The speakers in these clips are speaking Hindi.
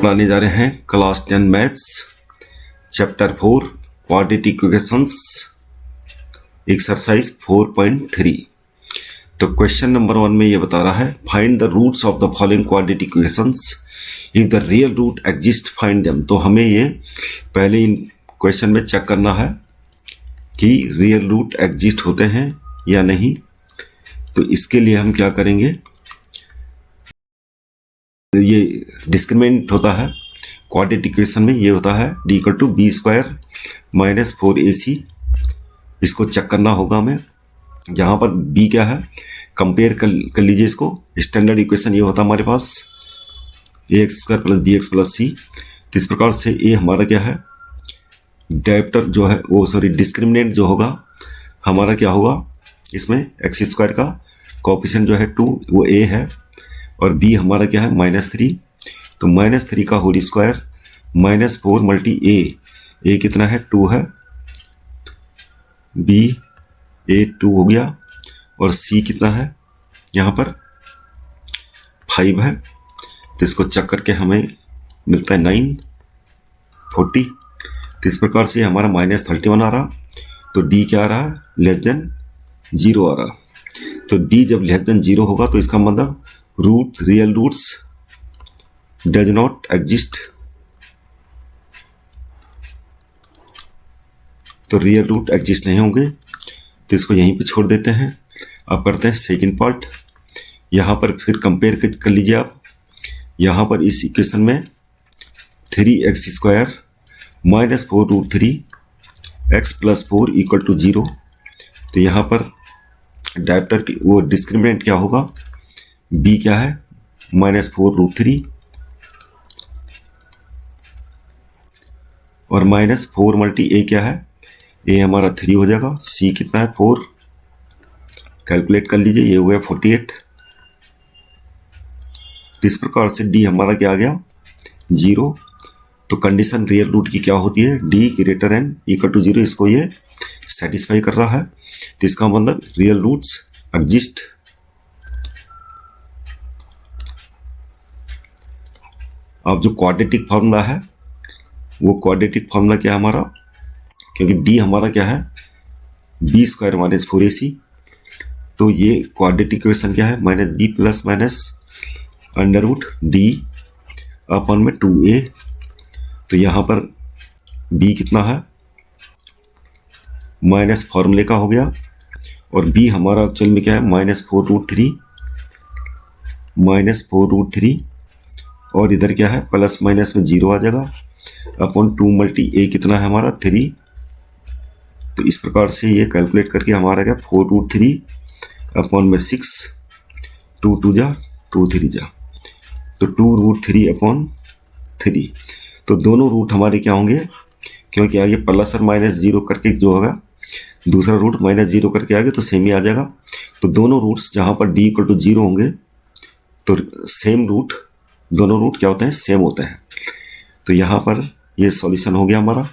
पढ़ाने जा रहे हैं class 10 maths chapter 4 quadratic equations exercise 4.3। तो क्वेश्चन नंबर 1 में ये बता रहा है find the roots of the following quadratic equations if the real root exist find them. तो हमें ये पहले इन क्वेश्चन में चेक करना है कि रियल रूट एग्जिस्ट होते हैं या नहीं। तो इसके लिए हम क्या करेंगे, ये डिस्क्रिमिनेंट होता है क्वाड्रेटिक इक्वेशन में, ये होता है d = b² - 4ac। इसको चेक करना होगा हमें। यहाँ पर b क्या है, कंपेयर कर लीजिए इसको। स्टैंडर्ड इक्वेशन ये होता है हमारे पास ax² + bx + c। तो इस प्रकार से a हमारा क्या है, डायरेक्टर जो है वो डिस्क्रिमिनेंट जो होगा हमारा क्या होगा, इसमें x² का कोएफिशिएंट जो है 2 वो a है और b हमारा क्या है -3। तो -3 का होल स्क्वायर -4 × a कितना है 2 है, b a 2 हो गया और c कितना है यहाँ पर 5 है। तो इसको चेक करके हमें मिलता है 9 40। तो इस प्रकार से हमारा -31 आ रहा। तो d क्या आ रहा है, <0 आ रहा। तो d जब <0 होगा तो इसका मतलब real roots does not exist. तो रियल रूट एग्जिस्ट नहीं होंगे, तो इसको यहीं पे छोड़ देते हैं। अब करते हैं सेकंड पार्ट। यहाँ पर फिर कंपेयर कर लीजिए आप। यहाँ पर इस इक्वेशन में 3x² - 4√3 x + 4 = 0। तो यहाँ पर डायरेक्टर की वो डिस्क्रिमिनेंट क्या होगा, b क्या है -4√3 और -4 × a क्या है, a हमारा 3 हो जाएगा, c कितना है 4। कैलकुलेट कर लीजिए, ये हो गया 48। तो इस प्रकार से d हमारा क्या आ गया 0। तो कंडीशन रियल रूट की क्या होती है, d > 0। इसको ये सेटिस्फाई कर रहा है। तो इसका मतलब रियल रूट्स एग्जिस्ट। अब जो क्वाड्रेटिक फॉर्मूला है वो क्वाड्रेटिक फॉर्मूला क्या है हमारा, क्योंकि d हमारा क्या है b² - 4ac। तो ये क्वाड्रेटिक इक्वेशन क्या है -b + √d/ 2a। तो यहाँ पर b कितना है माइनस फॉर्मूले का हो गया और b हमारा एक्चुअल में क्या है -4√3 और इधर क्या है प्लस माइनस में 0 आ जाएगा /2 × a कितना है हमारा 3। तो इस प्रकार से ये कैलकुलेट करके हमारा क्या 4√3/6 2 2 जा 2 3 जा, तो 2√3/3। तो दोनों रूट हमारे क्या होंगे, क्योंकि आगे प्लस और -0 करके जो होगा दूसरा रूट -0 करके आगे तो सेम ही आ जाएगा। तो दोनों रूट्स जहाँ पर d = 0 होंगे तो सेम रूट, दोनों रूट क्या होते हैं सेम होते हैं। तो यहाँ पर ये सॉल्यूशन हो गया हमारा।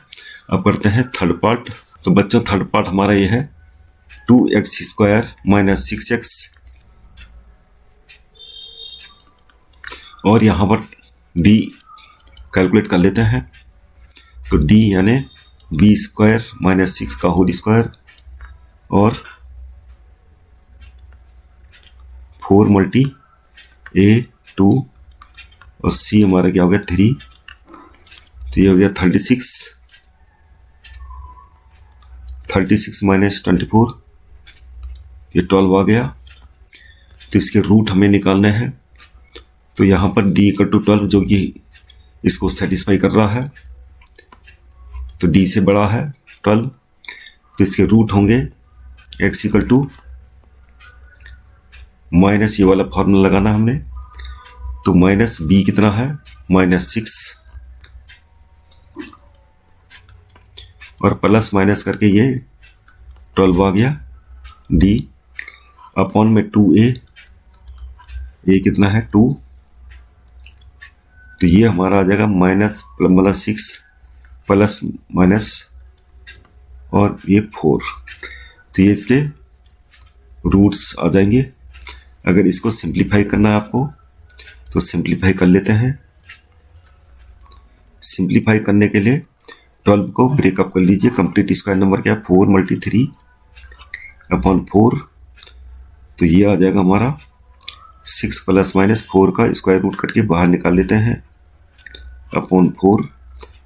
अब करते हैं थर्ड पार्ट। तो बच्चों थर्ड पार्ट हमारा ये है 2x² - 6x और यहाँ पर d कैलकुलेट कर लेते हैं। तो d यानी b² - 6 का होल स्क्वायर और 4 × a 2 और c हमारा क्या हो गया 3। तो ये हो गया 36 - 24 ये 12 आ गया। तो इसके रूट हमें निकालने हैं। तो यहाँ पर d = 12 जो कि इसको सेटिस्फाई कर रहा है, तो d से बड़ा है 12। तो इसके रूट होंगे x = माइनस ये वाला फॉर्मूला लगाना हमने। तो -b कितना है -6 और प्लस माइनस करके ये 12 आ गया d/में 2a, a कितना है 2। तो ये हमारा आ जाएगा -6 प्लस माइनस और ये 4। तो ये इसके रूट्स आ जाएंगे। अगर इसको सिंप्लीफाई करना है आपको तो सिंप्लीफाई कर लेते हैं। सिंप्लीफाई करने के लिए 12 को ब्रेकअप कर लीजिए। कंप्लीट स्क्वायर नंबर क्या है 4 × 3/4, तो ये आ जाएगा हमारा 6 ± 4 का स्क्वायर रूट करके बाहर निकाल लेते हैं /4।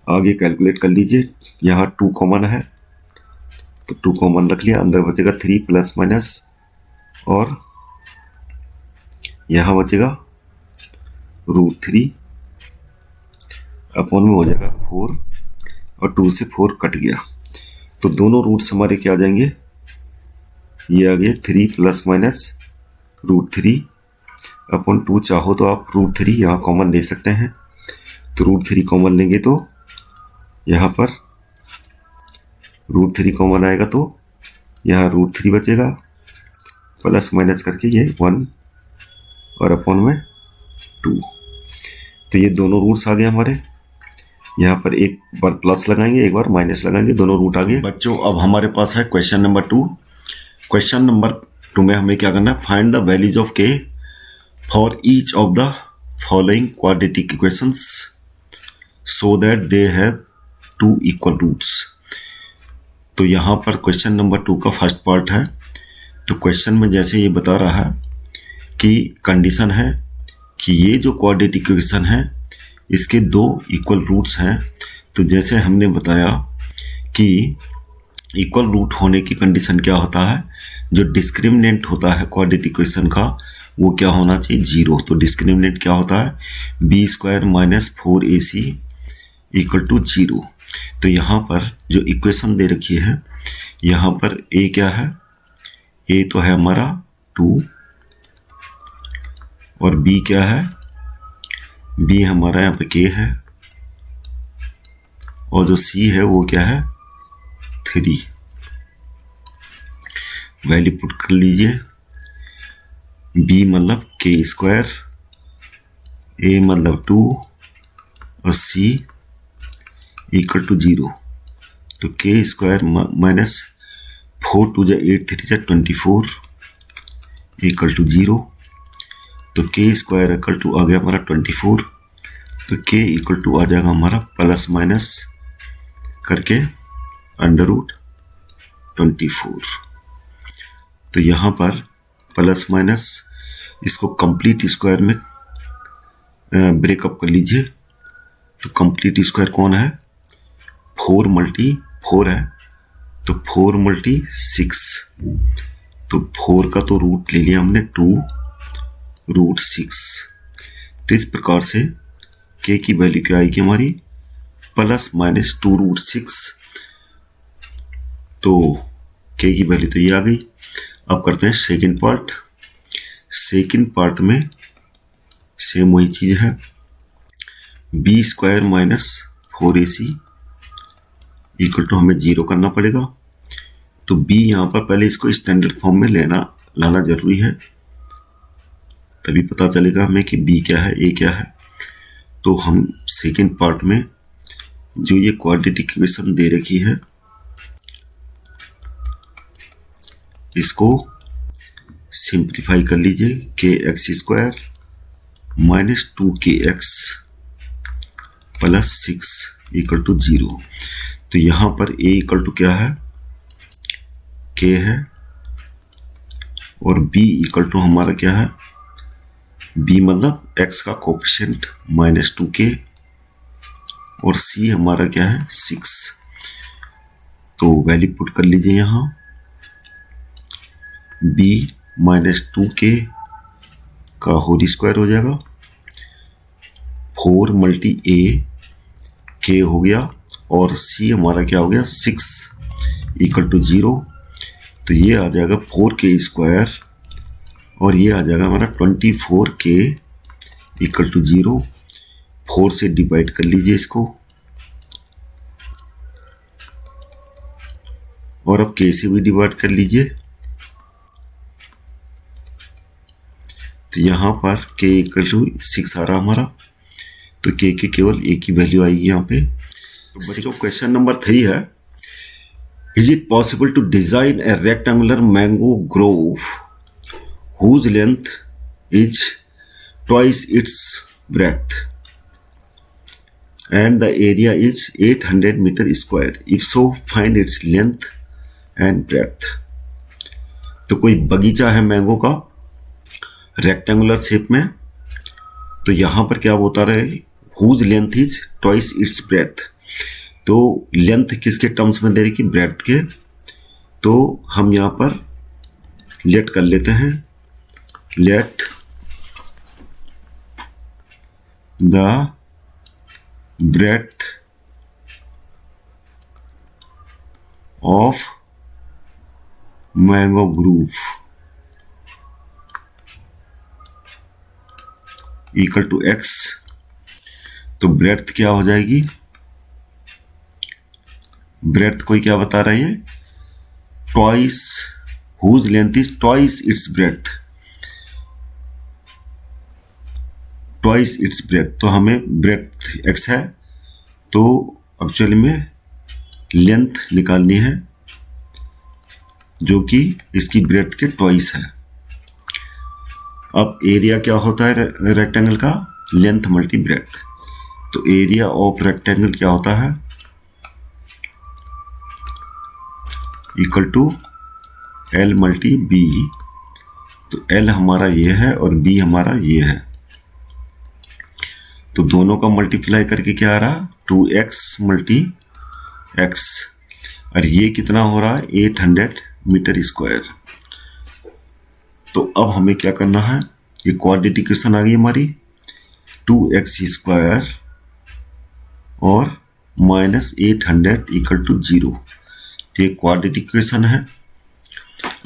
आगे कैलकुलेट कर लीजिए, यहाँ 2 कॉमन है तो 2 कॉमन रख लिया, अंदर बचेगा 3 ± और यहाँ बचेगा √3 अपॉन में हो जाएगा 4 और 2 से 4 कट गया, तो दोनों रूट्स हमारे क्या आ जाएंगे, ये आ गए 3 ± √3/2। चाहो तो आप √3 यहाँ कॉमन ले सकते हैं, तो √3 कॉमन लेंगे तो यहाँ पर √3 कॉमन आएगा तो यहाँ √3 बचेगा, प्लस माइनस करके ये 1 और अपॉन में 2, तो ये दोनों रूट्स आ गए हमारे। यहाँ पर एक बार प्लस लगाएंगे, एक बार माइनस लगाएंगे, दोनों रूट आ गए। बच्चों अब हमारे पास है क्वेश्चन नंबर 2। क्वेश्चन नंबर 2 में हमें क्या करना है, find the values of K for each of the following quadratic equations so that they have 2 equal roots. तो यहाँ पर क्वेश्चन नंबर 2 का फर्स्ट पार्ट है। तो क्वेश्चन में जैसे ये बता रहा है कि कंडीशन है कि ये जो क्वाड्रेटिक इक्वेशन है इसके 2 इक्वल रूट्स हैं। तो जैसे हमने बताया कि इक्वल रूट होने की कंडीशन क्या होता है, जो डिस्क्रिमिनेंट होता है क्वाड्रेटिक इक्वेशन का वो क्या होना चाहिए, 0। तो डिस्क्रिमिनेंट क्या होता है, b² - 4ac = 0। तो यहाँ पर जो इक्वेशन दे रखी है, यहाँ पर a क्या है, a तो है हमारा 2 और b क्या है, b हमारा यहाँ पे k है और जो c है वो क्या है 3। वैल्यू पुट कर लीजिए, b मतलब k², a मतलब 2 और c = 0। तो k² - 4 2 8 3 24 = 0। तो k² = आ गया हमारा 24, तो k = आ जाएगा हमारा प्लस माइनस करके √24। तो यहाँ पर प्लस माइनस इसको कंप्लीट स्क्वायर में ब्रेकअप कर लीजिए। तो कंप्लीट स्क्वायर कौन है, 4 × 4 है, तो 4 × 6, तो 4 का तो रूट ले लिया हमने 2√6। तो इस प्रकार से k की वैल्यू क्या आएगी हमारी, प्लस माइनस 2√6। तो k की वैल्यू तो ये आ गई। अब करते हैं सेकंड पार्ट। सेकंड पार्ट में सेम वही चीज है, b² - 4ac = हमें 0 करना पड़ेगा। तो b यहाँ पर पहले इसको स्टैंडर्ड फॉर्म में लाना जरूरी है, तभी पता चलेगा हमें कि b क्या है, a क्या है। तो हम सेकंड पार्ट में जो ये क्वाड्रेटिक इक्वेशन दे रखी है इसको सिंप्लीफाई कर लीजिए, kx² - 2kx + 6 = 0। तो यहाँ पर a = क्या है, k है, और b = हमारा क्या है, b मतलब x का कोफिशिएंट -2k और c हमारा क्या है 6। तो वैल्यू पुट कर लीजिए, यहाँ b -2k का होल स्क्वायर हो जाएगा, 4 × a k हो गया और c हमारा क्या हो गया 6 = 0। तो ये आ जाएगा 4k² और ये आ जाएगा हमारा 24k = 0। 4 से डिवाइड कर लीजिए इसको, और अब k से भी डिवाइड कर लीजिए। तो यहाँ पर k = 6 आ रहा हमारा, तो k की केवल a की वैल्यू आएगी यहाँ पे। तो बच्चों क्वेश्चन नंबर 3 है, is it possible to design a rectangular mango grove whose length is twice its breadth। and the area is 800 meter square. If so, find its length and breadth. तो कोई बगीचा है मैंगो का रेक्टेंगुलर शेप में, तो यहां पर क्या होता रहे, whose length is twice its breadth. तो लेंथ किसके टर्म्स में दे रही कि ब्रेथ के, तो हम यहां पर लेट कर लेते हैं, let the breadth of mango grove equal to x। तो ब्रेथ क्या हो जाएगी, ब्रेथ कोई क्या बता रहे हैं, twice, whose length is twice its breadth, twice its breadth. तो हमें ब्रेथ x है, तो एक्चुअली में लेंथ निकालनी है जो कि इसकी ब्रेथ के ट्वाइस है। अब एरिया क्या होता है रेक्टेंगल का, लेंथ मल्टी ब्रेथ। तो एरिया ऑफ रेक्टेंगल क्या होता है, इक्वल टू L मल्टी बी। तो L हमारा ये है और B हमारा ये है, तो दोनों का मल्टीप्लाई करके क्या आ रहा, 2x मल्टी x, और ये कितना हो रहा है 800 मीटर स्क्वायर। तो अब हमें क्या करना है, ये क्वाड्रेटिक इक्वेशन आ गई हमारी, 2x स्क्वायर और माइनस 800 इक्वल टू 0। तो ये क्वाड्रेटिक इक्वेशन है।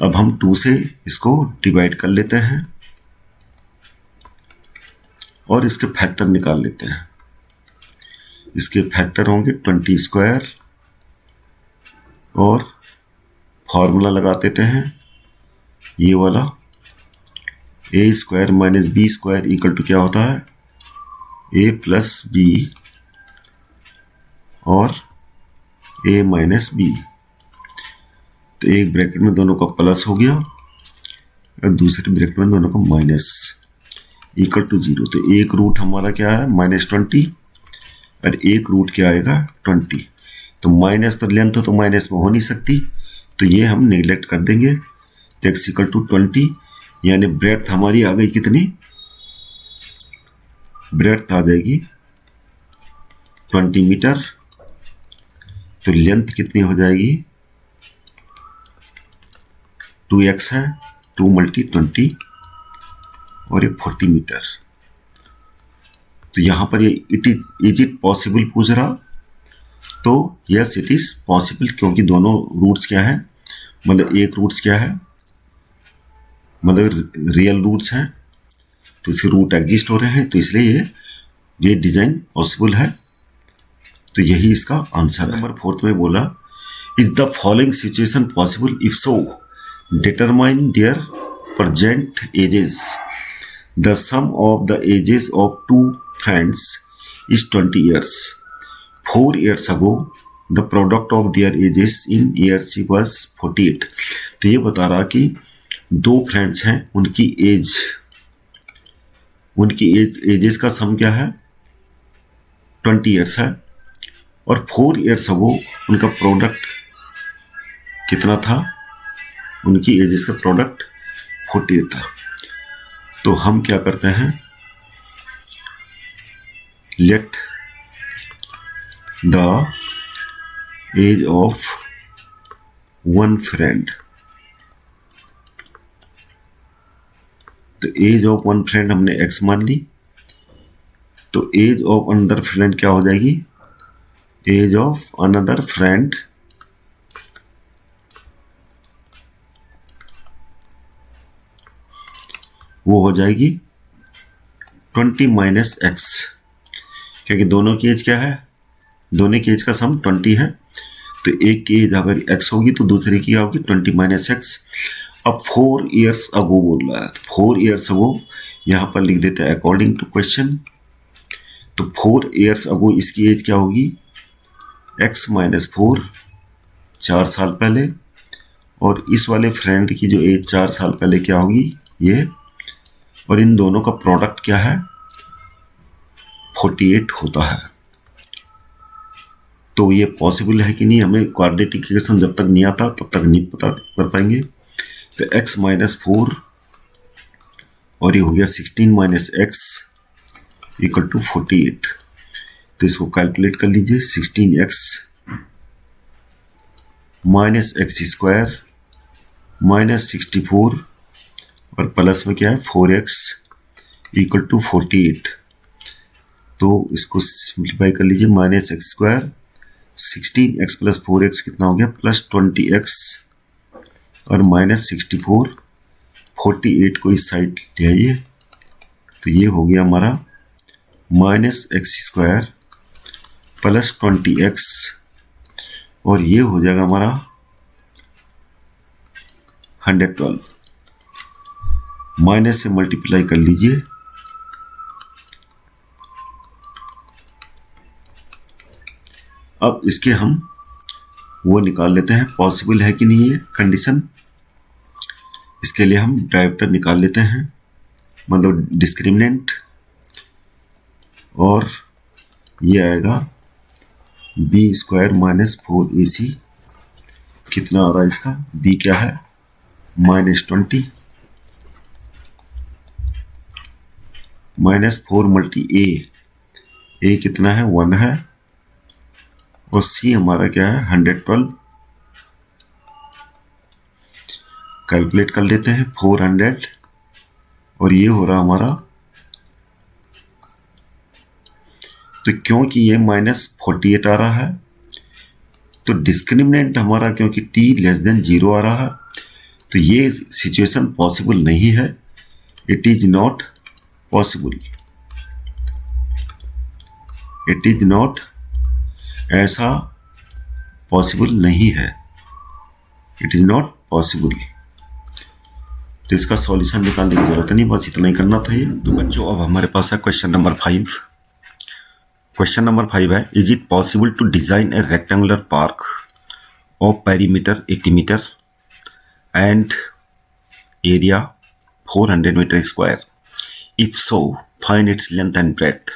अब हम 2 से इसको डिवाइड कर लेते हैं और इसके फैक्टर निकाल लेते हैं। इसके फैक्टर होंगे 20 स्क्वायर, और फॉर्मूला लगा देते हैं ये वाला, a square minus B square equal to क्या होता है, a प्लस बी और a माइनस बी। तो एक ब्रैकेट में दोनों का प्लस हो गया और दूसरे ब्रैकेट में दोनों का माइनस, इक्वल टू 0। तो एक रूट हमारा क्या है -20 और एक रूट क्या आएगा 20। तो माइनस तो लेंथ तो माइनस में हो नहीं सकती, तो ये हम नेग्लेक्ट कर देंगे। तो x इक्वल टू 20, यानी ब्रेड्थ हमारी आ गई कितनी, ब्रेड्थ आ जाएगी 20 मीटर। तो लेंथ कितनी हो जाएगी, 2x है, 2 मल्टी 20 और ये 40 मीटर। तो यहां पर ये इज इट पॉसिबल पूछ रहा, तो यस इट इज पॉसिबल, क्योंकि दोनों रूट्स क्या है, मतलब एक रूट्स क्या है, मतलब रियल रूट्स हैं, तो इसके रूट एग्जिस्ट हो रहे हैं, तो इसलिए ये डिजाइन पॉसिबल है। तो यही इसका आंसर है। नंबर 4 में बोला, is the following situation possible, if so determine there present ages. The sum of the ages of two friends is 20 years. 4 years ago, the product of their ages in years was 48. तो ये बता रहा कि दो फ्रेंड्स हैं, उनकी एजेस का सम क्या है 20 years है, और 4 years ago उनका प्रोडक्ट कितना था, उनकी एजेस का प्रोडक्ट 48 था। तो हम क्या करते हैं, let the age of one friend. तो एज ऑफ वन फ्रेंड हमने x मान ली, तो एज ऑफ अनदर फ्रेंड क्या हो जाएगी, एज ऑफ अनदर फ्रेंड वो हो जाएगी 20 माइनस x, क्योंकि दोनों की एज क्या है, दोनों की एज का सम 20 है। तो एक की एज अगर x होगी तो दूसरे की होगी 20 माइनस x। अब 4 years अगो बोल रहा है, तो 4 years अगो यहाँ पर लिख देते हैं अकॉर्डिंग टू क्वेश्चन। तो 4 years अगो इसकी एज क्या होगी, x माइनस 4, 4 साल पहले, और इस वाले फ्रेंड की जो एज 4 साल पहले क्या होगी ये, और इन दोनों का प्रोडक्ट क्या है 48 होता है। तो ये पॉसिबल है कि नहीं, हमें क्वाड्रेटिक इक्वेशन जब तक नहीं आता तब तक नहीं पता कर पाएंगे। तो x माइनस 4 और ये हो गया 16 माइनस एक्स इक्वल टू 48। तो इसको कैलकुलेट कर लीजिए। 16x minus X square minus 64 और प्लस में क्या है 4x इक्वल टू 48। तो इसको सिंप्लीफाई कर लीजिए। Minus X square 16x plus 4x कितना हो गया प्लस 20x और माइनस 64 48 को इस साइड ले आइए। तो ये हो गया हमारा minus X square plus 20x और ये हो जाएगा हमारा 112। माइनस से मल्टीप्लाई कर लीजिए। अब इसके हम वो निकाल लेते हैं, पॉसिबल है कि नहीं ये कंडीशन। इसके लिए हम डायोप्टर निकाल लेते हैं, मतलब डिस्क्रिमिनेंट, और ये आएगा बी स्क्वायर माइनस 4ac। कितना आ रहा है इसका, बी क्या है माइनस 20 माइनस 4 मल्टी ए कितना है 1 है और सी हमारा क्या है 112। कैलकुलेट कर लेते हैं 400 और ये हो रहा हमारा, तो क्योंकि ये माइनस 48 आ रहा है तो डिस्क्रिमिनेंट हमारा क्योंकि t लेस देन 0 आ रहा है तो ये सिचुएशन पॉसिबल नहीं है। It is not possible, it is not, ऐसा पॉसिबल नहीं है, इट इज नॉट पॉसिबल। तो इसका सॉल्यूशन निकालने की जरूरत नहीं, बस इतना ही करना था ये। तो बच्चों अब हमारे पास है क्वेश्चन नंबर 5। क्वेश्चन नंबर 5 है, is it possible to design a rectangular park of perimeter 80 metre and area 400 metre square, if so find its length and breadth.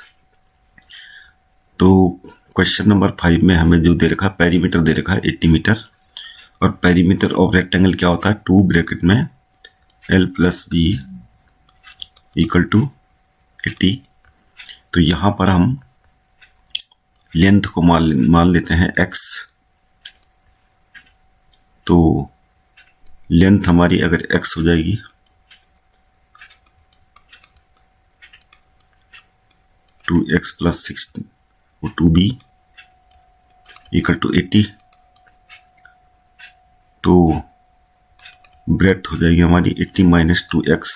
तो क्वेश्चन नंबर 5 में हमें जो दे रखा है पेरीमीटर दे रखा है 80 मीटर और पेरीमीटर ऑफ रेक्टेंगल क्या होता है 2 ब्रैकेट में l plus B equal to 80। तो यहाँ पर हम लेंथ को मान लेते हैं x। तो लेंथ हमारी अगर x हो जाएगी two X plus 6 2b equal to 80, तो ब्रेड्थ हो जाएगी हमारी 80 माइनस 2x।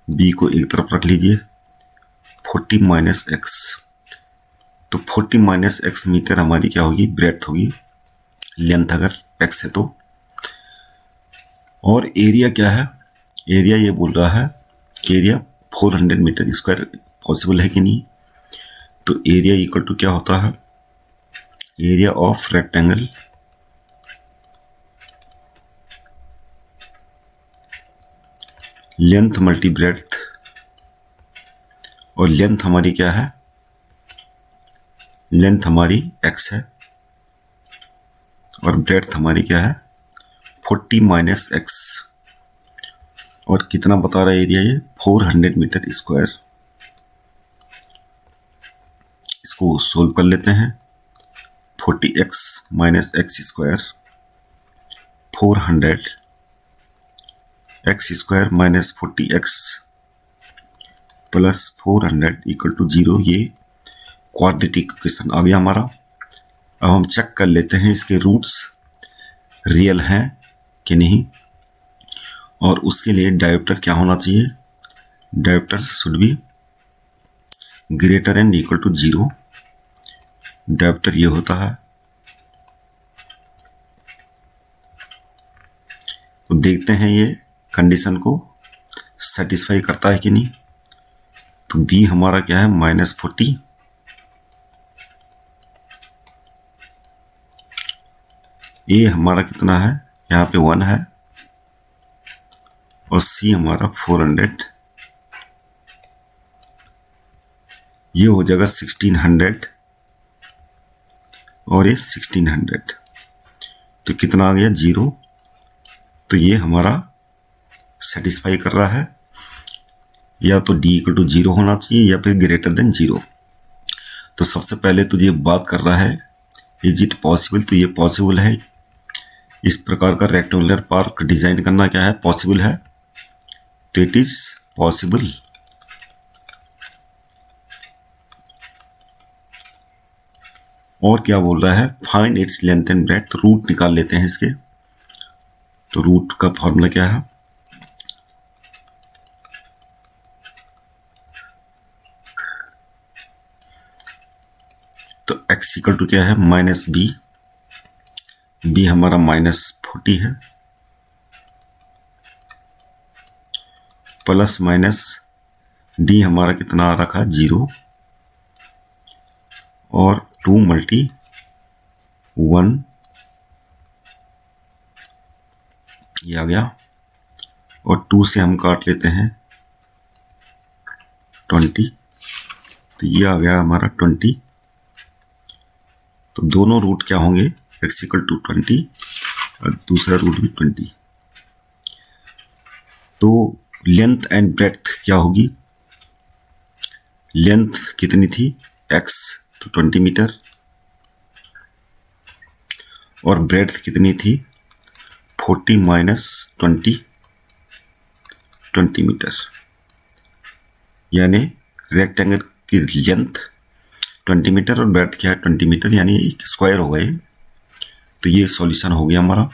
b को एक तरफ रख लीजिए 40 माइनस एक्स, तो 40 माइनस एक्स मीटर हमारी क्या होगी ब्रेड्थ होगी, लेंथ अगर x है तो। और एरिया क्या है, एरिया ये बोल रहा है कि एरिया 400 मीटर स्क्वायर पॉसिबल है कि नहीं। तो एरिया इक्वल टू क्या होता है, area of rectangle length multi breadth, और लेंथ हमारी क्या है, लेंथ हमारी x है और ब्रेड्थ हमारी क्या है 40 माइनस एक्स। और कितना बता रहा है एरिया ये 400 मीटर स्क्वायर। इसको सोल्व कर लेते हैं। 40x minus X square 400 X square minus 40x plus 400 equal to 0। ये क्वाड्रेटिक इक्वेशन आ गया हमारा। अब हम चेक कर लेते हैं इसके रूट्स रियल हैं कि नहीं, और उसके लिए डायोप्टर क्या होना चाहिए, dioptre should be greater and equal to 0। Dioptre ये होता है। तो देखते हैं ये कंडीशन को सेटिस्फाई करता है कि नहीं। तो बी हमारा क्या है माइनस 40, ए हमारा कितना है यहाँ पे 1 है, और सी हमारा 400। ये हो जाएगा 1600 और ये 1600, तो कितना आ गया 0। तो ये हमारा सेटिस्फाई कर रहा है, या तो d इक्वल टू 0 होना चाहिए या फिर ग्रेटर देन 0। तो सबसे पहले तो ये बात कर रहा है इज इट पॉसिबल, तो ये पॉसिबल है। इस प्रकार का रेक्टेंगुलर पार्क डिजाइन करना क्या है, पॉसिबल है, तो इट इज पॉसिबल। और क्या बोल रहा है, find its length and breadth, root निकाल लेते हैं इसके। तो रूट का फॉर्मूला क्या है, तो x इक्वल टू क्या है माइनस बी, बी हमारा -40 है, प्लस माइनस डी हमारा कितना आ रखा 0, और 2 × 1 ये आ गया, और 2 से हम काट लेते हैं 20, तो ये आ गया हमारा 20। तो दोनों रूट क्या होंगे, x इक्वल टू 20 और दूसरा रूट भी 20। तो लेंथ एंड ब्रेड्थ क्या होगी, लेंथ कितनी थी x, तो 20 मीटर, और ब्रेड्थ कितनी थी 40 - 20 मीटर, यानी रेक्टेंगल की लेंथ 20 मीटर और ब्रेड्थ क्या है 20 मीटर, यानी एक स्क्वायर हो गए। तो ये सॉल्यूशन हो गया हमारा।